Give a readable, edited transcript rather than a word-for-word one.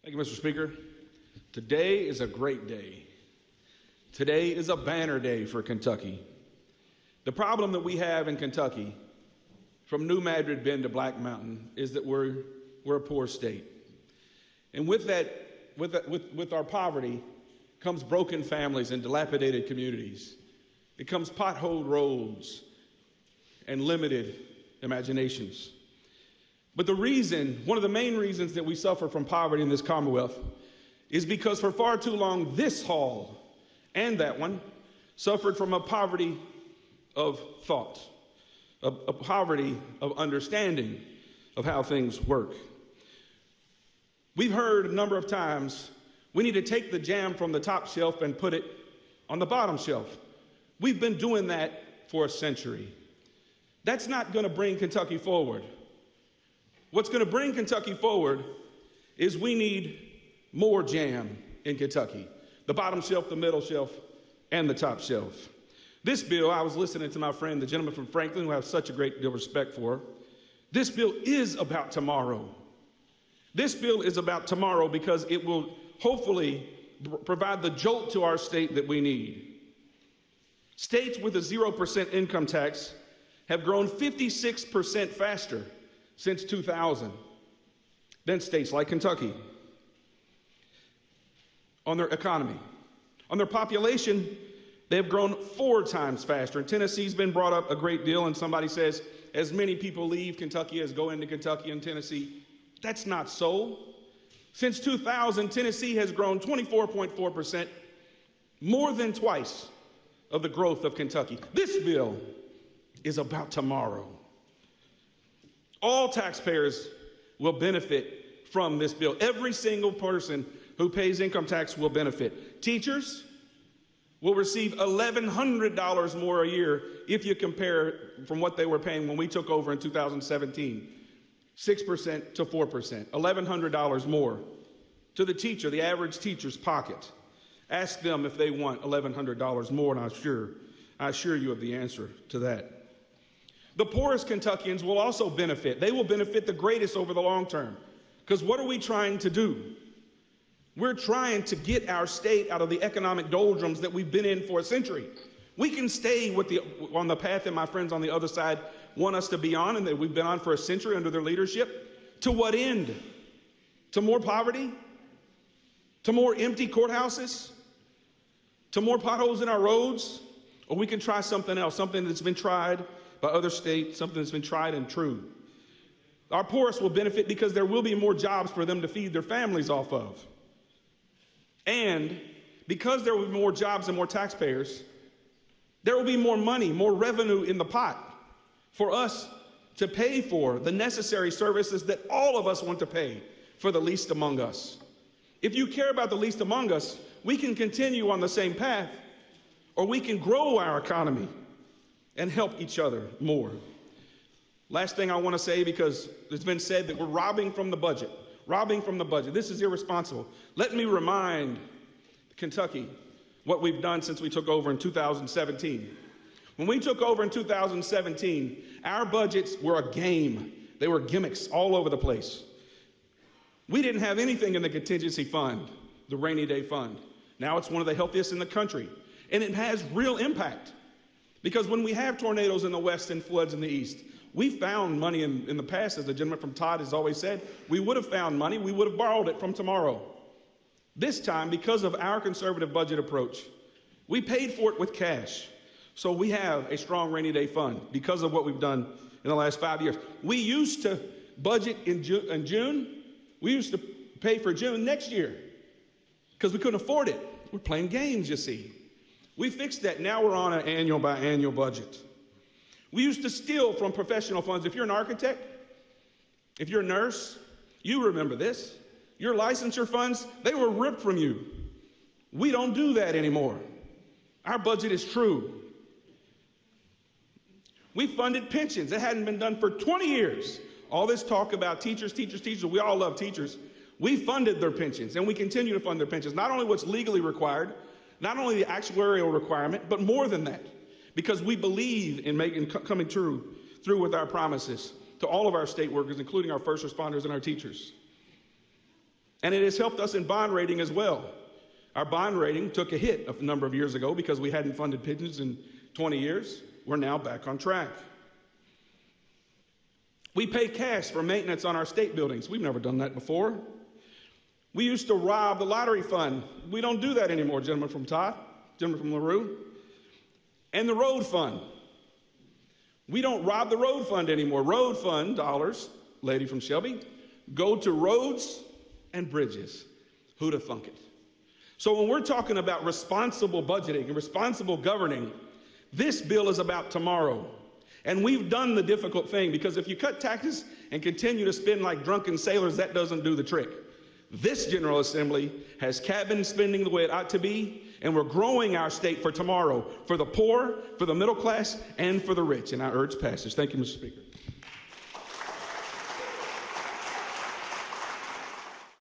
Thank you, Mr. Speaker. Today is a great day. Today is a banner day for Kentucky. The problem that we have in Kentucky, from New Madrid Bend to Black Mountain, is that we're a poor state. And with our poverty comes broken families and dilapidated communities. It comes potholed roads and limited imaginations. But one of the main reasons that we suffer from poverty in this Commonwealth is because for far too long, this hall and that one suffered from a poverty of thought, a poverty of understanding of how things work. We've heard a number of times, we need to take the jam from the top shelf and put it on the bottom shelf. We've been doing that for a century. That's not going to bring Kentucky forward. What's going to bring Kentucky forward is we need more jam in Kentucky. The bottom shelf, the middle shelf, and the top shelf. This bill, I was listening to my friend, the gentleman from Franklin, who I have such a great deal of respect for. This bill is about tomorrow. This bill is about tomorrow because it will hopefully provide the jolt to our state that we need. States with a 0% income tax have grown 56% faster since 2000 than states like Kentucky. On their economy, on their population, they have grown 4 times faster. And Tennessee's been brought up a great deal, and somebody says as many people leave Kentucky as go into Kentucky and Tennessee. That's not so. Since 2000, Tennessee has grown 24.4%, more than twice of the growth of Kentucky. This bill is about tomorrow. All taxpayers will benefit from this bill. Every single person who pays income tax will benefit. Teachers will receive $1,100 more a year if you compare from what they were paying when we took over in 2017. 6% to 4%, $1,100 more to the teacher, the average teacher's pocket. Ask them if they want $1,100 more, and I assure you of the answer to that. The poorest Kentuckians will also benefit. They will benefit the greatest over the long term. Because what are we trying to do? We're trying to get our state out of the economic doldrums that we've been in for a century. We can stay on the path that my friends on the other side want us to be on and that we've been on for a century under their leadership. To what end? To more poverty? To more empty courthouses? To more potholes in our roads? Or we can try something else, something that's been tried by other states, something that's been tried and true. Our poorest will benefit because there will be more jobs for them to feed their families off of. And because there will be more jobs and more taxpayers, there will be more money, more revenue in the pot for us to pay for the necessary services that all of us want to pay for the least among us. If you care about the least among us, we can continue on the same path, or we can grow our economy and help each other more. Last thing I want to say, because it's been said that we're robbing from the budget. This is irresponsible. Let me remind Kentucky what we've done since we took over in 2017. When we took over in 2017, our budgets were a game. They were gimmicks all over the place. We didn't have anything in the contingency fund, the rainy day fund. Now it's one of the healthiest in the country. And it has real impact. Because when we have tornadoes in the west and floods in the east, we found money in the past, as the gentleman from Todd has always said. We would have found money. We would have borrowed it from tomorrow. This time, because of our conservative budget approach, we paid for it with cash. So we have a strong rainy day fund because of what we've done in the last 5 years. We used to budget in June. We used to pay for June next year because we couldn't afford it. We're playing games, you see. We fixed that. Now we're on an annual by annual budget. We used to steal from professional funds. If you're an architect, if you're a nurse, you remember this. Your licensure funds, they were ripped from you. We don't do that anymore. Our budget is true. We funded pensions. It hadn't been done for 20 years. All this talk about teachers, we all love teachers. We funded their pensions, and we continue to fund their pensions. Not only what's legally required, not only the actuarial requirement, but more than that. Because we believe in coming through with our promises to all of our state workers, including our first responders and our teachers. And it has helped us in bond rating as well. Our bond rating took a hit a number of years ago because we hadn't funded pensions in 20 years. We're now back on track. We pay cash for maintenance on our state buildings. We've never done that before. We used to rob the lottery fund. We don't do that anymore, gentlemen from Todd, gentlemen from LaRue. And the road fund. We don't rob the road fund anymore. Road fund dollars, lady from Shelby, go to roads and bridges. Who'd have thunk it? So when we're talking about responsible budgeting and responsible governing, this bill is about tomorrow. And we've done the difficult thing, because if you cut taxes and continue to spend like drunken sailors, that doesn't do the trick. This General Assembly has cabin spending the way it ought to be, and we're growing our state for tomorrow, for the poor, for the middle class, and for the rich. And I urge passage. Thank you, Mr. Speaker.